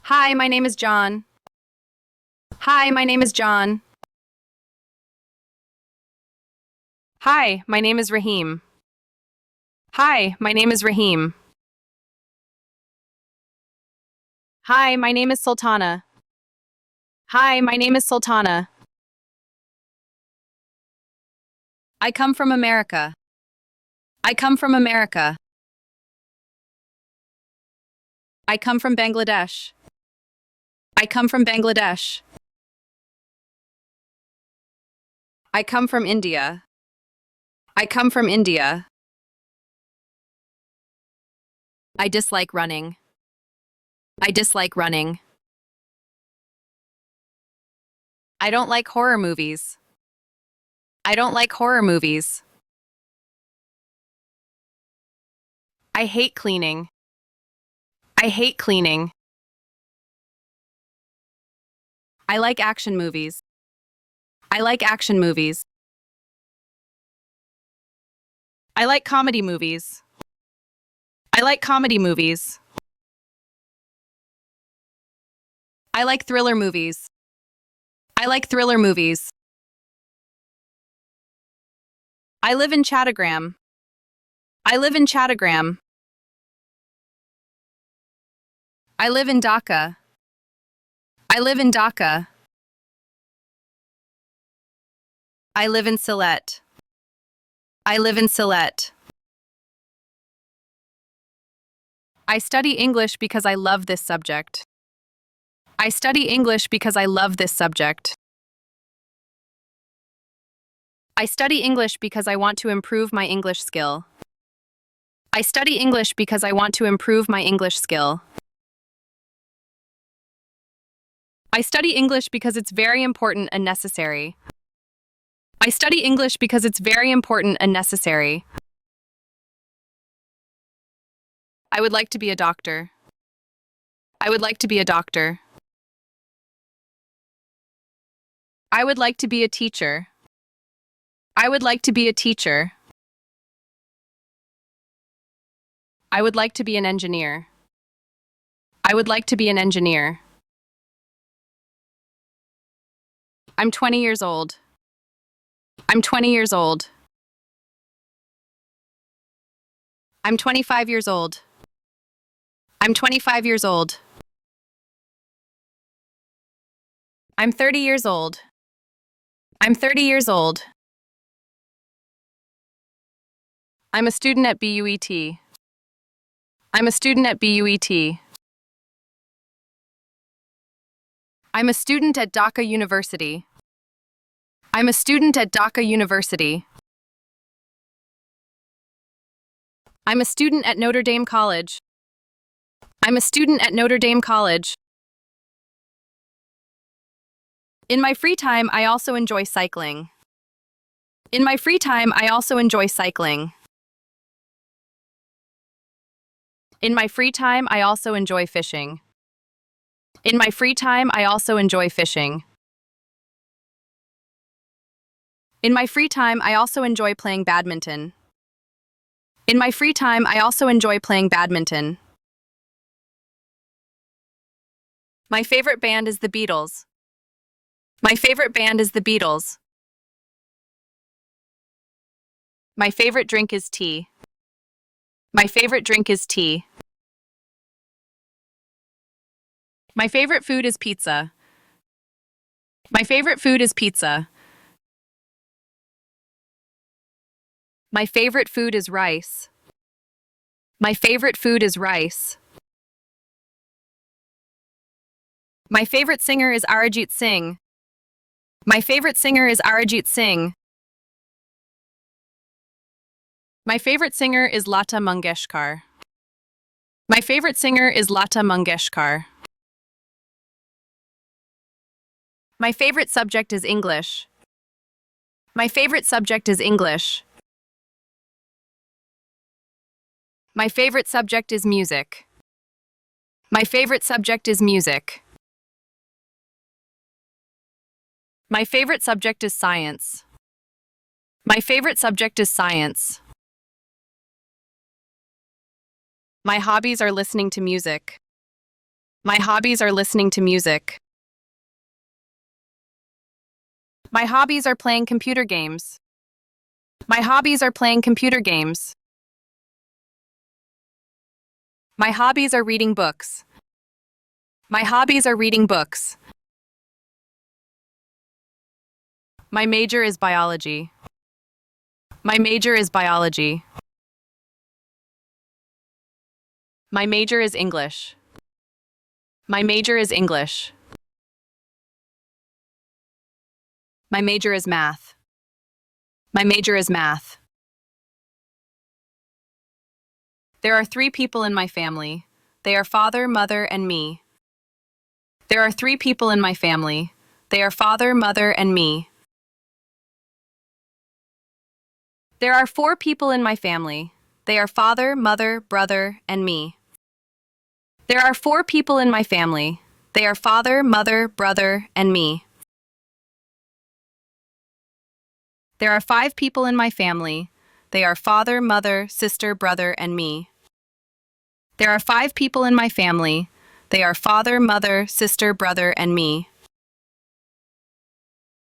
Hi, my name is John. Hi, my name is John. Hi, my name is Rahim. Hi, my name is Rahim. Hi, my name is Sultana. Hi, my name is Sultana. I come from America. I come from America. I come from Bangladesh. I come from Bangladesh. I come from India. I come from India. I dislike running. I dislike running. I don't like horror movies. I don't like horror movies. I hate cleaning. I hate cleaning. I like action movies. I like action movies. I like comedy movies. I like comedy movies. I like thriller movies. I like thriller movies. I live in Chattogram. I live in Chattogram. I live in Dhaka. I live in Dhaka. I live in Sylhet. I live in Sylhet. I study English because I love this subject. I study English because I love this subject. I study English because I want to improve my English skill. I study English because I want to improve my English skill. I study English because it's very important and necessary. I study English because it's very important and necessary. I would like to be a doctor. I would like to be a doctor. I would like to be a teacher. I would like to be a teacher. I would like to be an engineer. I would like to be an engineer. I'm 20 years old. I'm 20 years old. I'm 25 years old. I'm 25 years old. I'm 30 years old. I'm 30 years old. I'm a student at BUET. I'm a student at BUET. I'm a student at Dhaka University. I'm a student at Dhaka University. I'm a student at Notre Dame College. I'm a student at Notre Dame College. In my free time, I also enjoy cycling. In my free time, I also enjoy cycling. In my free time, I also enjoy fishing. In my free time, I also enjoy fishing. In my free time, I also enjoy playing badminton. In my free time, I also enjoy playing badminton. My favorite band is the Beatles. My favorite band is the Beatles. My favorite drink is tea. My favorite drink is tea. My favorite food is pizza. My favorite food is pizza. My favorite food is rice. My favorite food is rice. My favorite singer is Arijit Singh. My favorite singer is Arijit Singh. My favorite singer is Lata Mangeshkar. My favorite singer is Lata Mangeshkar. My favorite subject is English. My favorite subject is English. My favorite subject is music. My favorite subject is music. My favorite subject is science. My favorite subject is science. My hobbies are listening to music. My hobbies are listening to music. My hobbies are playing computer games. My hobbies are playing computer games. My hobbies are reading books. My hobbies are reading books. My major is biology. My major is biology. My major is English. My major is English. My major is math. My major is math. There are 3 people in my family. They are father, mother, and me. There are 3 people in my family. They are father, mother, and me. There are 4 people in my family. They are father, mother, brother, and me. There are 4 people in my family. They are father, mother, brother, and me. There are 5 people in my family. They are father, mother, sister, brother, and me. There are 5 people in my family. They are father, mother, sister, brother, and me.